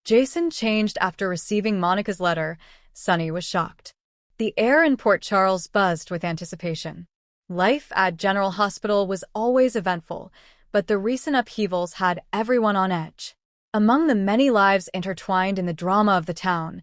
Jason changed after receiving Monica's letter. Sonny was shocked. The air in Port Charles buzzed with anticipation. Life at General Hospital was always eventful, but the recent upheavals had everyone on edge. Among the many lives intertwined in the drama of the town,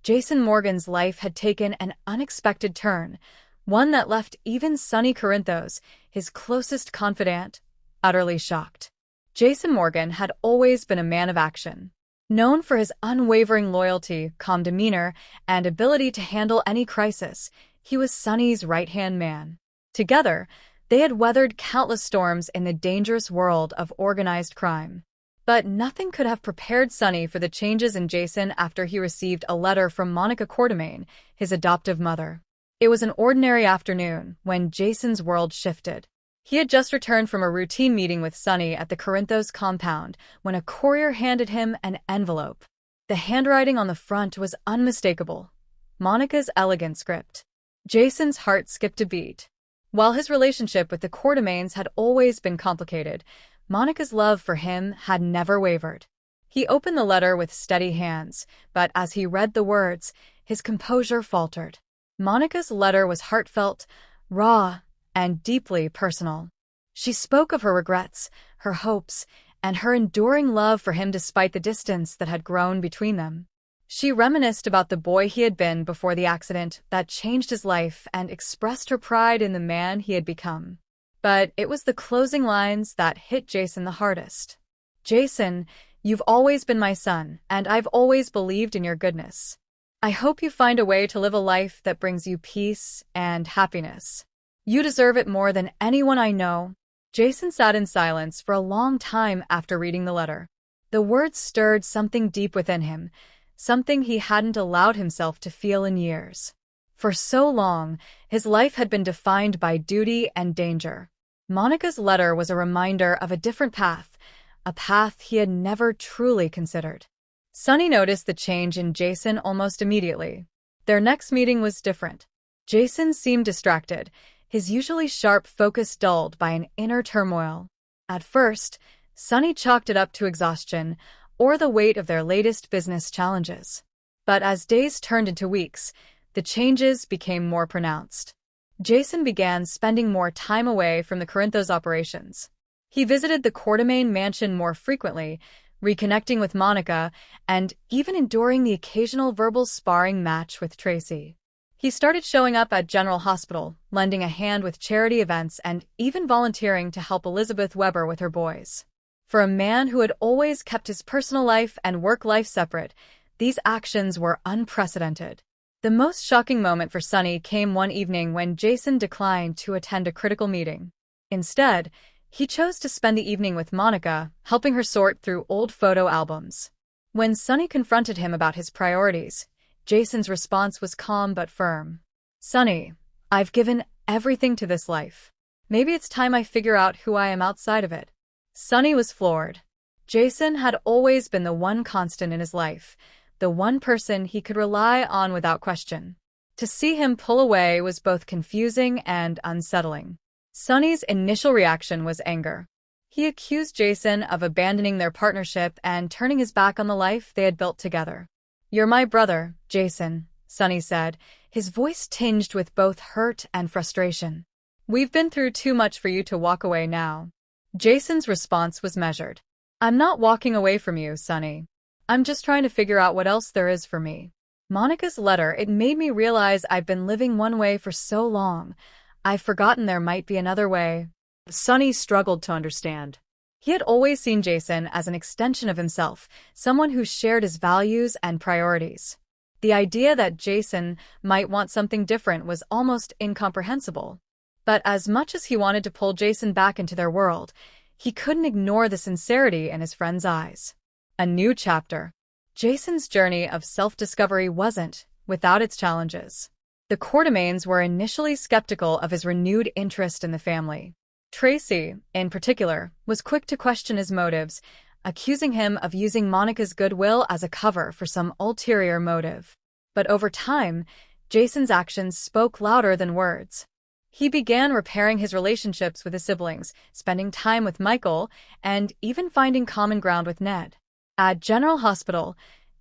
Jason Morgan's life had taken an unexpected turn, one that left even Sonny Corinthos, his closest confidant, utterly shocked. Jason Morgan had always been a man of action. Known for his unwavering loyalty, calm demeanor, and ability to handle any crisis, he was Sonny's right-hand man. Together, they had weathered countless storms in the dangerous world of organized crime. But nothing could have prepared Sonny for the changes in Jason after he received a letter from Monica Quartermaine, his adoptive mother. It was an ordinary afternoon when Jason's world shifted. He had just returned from a routine meeting with Sonny at the Corinthos compound when a courier handed him an envelope. The handwriting on the front was unmistakable. Monica's elegant script. Jason's heart skipped a beat. While his relationship with the Quartermaines had always been complicated, Monica's love for him had never wavered. He opened the letter with steady hands, but as he read the words, his composure faltered. Monica's letter was heartfelt, raw, and deeply personal. She spoke of her regrets, her hopes, and her enduring love for him despite the distance that had grown between them. She reminisced about the boy he had been before the accident that changed his life and expressed her pride in the man he had become. But it was the closing lines that hit Jason the hardest. Jason, you've always been my son, and I've always believed in your goodness. I hope you find a way to live a life that brings you peace and happiness. You deserve it more than anyone I know. Jason sat in silence for a long time after reading the letter. The words stirred something deep within him, something he hadn't allowed himself to feel in years. For so long, his life had been defined by duty and danger. Monica's letter was a reminder of a different path, a path he had never truly considered. Sonny noticed the change in Jason almost immediately. Their next meeting was different. Jason seemed distracted, his usually sharp focus dulled by an inner turmoil. At first, Sonny chalked it up to exhaustion or the weight of their latest business challenges. But as days turned into weeks, the changes became more pronounced. Jason began spending more time away from the Corinthos operations. He visited the Quartermaine mansion more frequently, reconnecting with Monica, and even enduring the occasional verbal sparring match with Tracy. He started showing up at General Hospital, lending a hand with charity events and even volunteering to help Elizabeth Weber with her boys. For a man who had always kept his personal life and work life separate, these actions were unprecedented. The most shocking moment for Sonny came one evening when Jason declined to attend a critical meeting. Instead, he chose to spend the evening with Monica, helping her sort through old photo albums. When Sonny confronted him about his priorities, Jason's response was calm but firm. Sonny, I've given everything to this life. Maybe it's time I figure out who I am outside of it. Sonny was floored. Jason had always been the one constant in his life, the one person he could rely on without question. To see him pull away was both confusing and unsettling. Sonny's initial reaction was anger. He accused Jason of abandoning their partnership and turning his back on the life they had built together. You're my brother, Jason, Sonny said, his voice tinged with both hurt and frustration. We've been through too much for you to walk away now. Jason's response was measured. I'm not walking away from you, Sonny. I'm just trying to figure out what else there is for me. Monica's letter, it made me realize I've been living one way for so long. I've forgotten there might be another way. Sonny struggled to understand. He had always seen Jason as an extension of himself, someone who shared his values and priorities. The idea that Jason might want something different was almost incomprehensible. But as much as he wanted to pull Jason back into their world, he couldn't ignore the sincerity in his friend's eyes. A new chapter. Jason's journey of self-discovery wasn't without its challenges. The Quartermaines were initially skeptical of his renewed interest in the family. Tracy, in particular, was quick to question his motives, accusing him of using Monica's goodwill as a cover for some ulterior motive. But over time, Jason's actions spoke louder than words. He began repairing his relationships with his siblings, spending time with Michael, and even finding common ground with Ned. At General Hospital,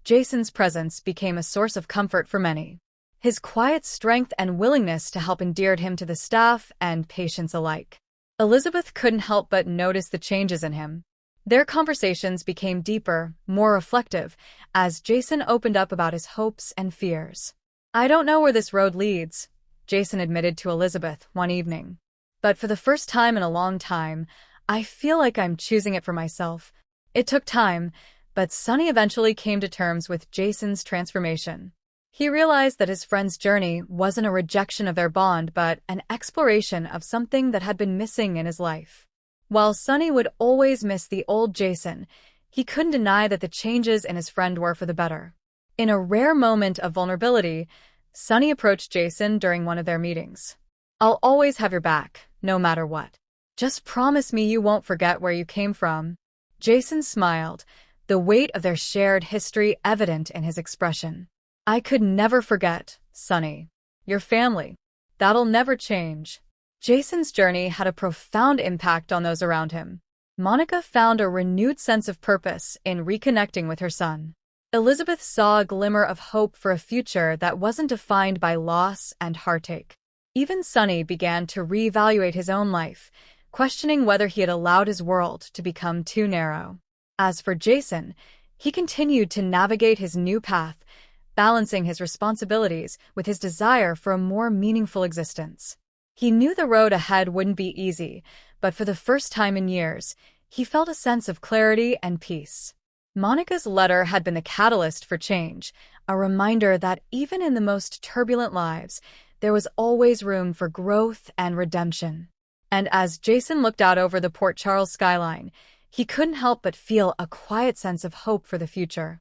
Jason's presence became a source of comfort for many. His quiet strength and willingness to help endeared him to the staff and patients alike. Elizabeth couldn't help but notice the changes in him. Their conversations became deeper, more reflective, as Jason opened up about his hopes and fears. "I don't know where this road leads," Jason admitted to Elizabeth one evening. "But for the first time in a long time, I feel like I'm choosing it for myself." It took time, but Sonny eventually came to terms with Jason's transformation. He realized that his friend's journey wasn't a rejection of their bond but an exploration of something that had been missing in his life. While Sonny would always miss the old Jason, he couldn't deny that the changes in his friend were for the better. In a rare moment of vulnerability, Sonny approached Jason during one of their meetings. "I'll always have your back, no matter what. Just promise me you won't forget where you came from." Jason smiled, the weight of their shared history evident in his expression. "I could never forget, Sonny. Your family. That'll never change." Jason's journey had a profound impact on those around him. Monica found a renewed sense of purpose in reconnecting with her son. Elizabeth saw a glimmer of hope for a future that wasn't defined by loss and heartache. Even Sonny began to reevaluate his own life, questioning whether he had allowed his world to become too narrow. As for Jason, he continued to navigate his new path, balancing his responsibilities with his desire for a more meaningful existence. He knew the road ahead wouldn't be easy, but for the first time in years, he felt a sense of clarity and peace. Monica's letter had been the catalyst for change, a reminder that even in the most turbulent lives, there was always room for growth and redemption. And as Jason looked out over the Port Charles skyline, he couldn't help but feel a quiet sense of hope for the future.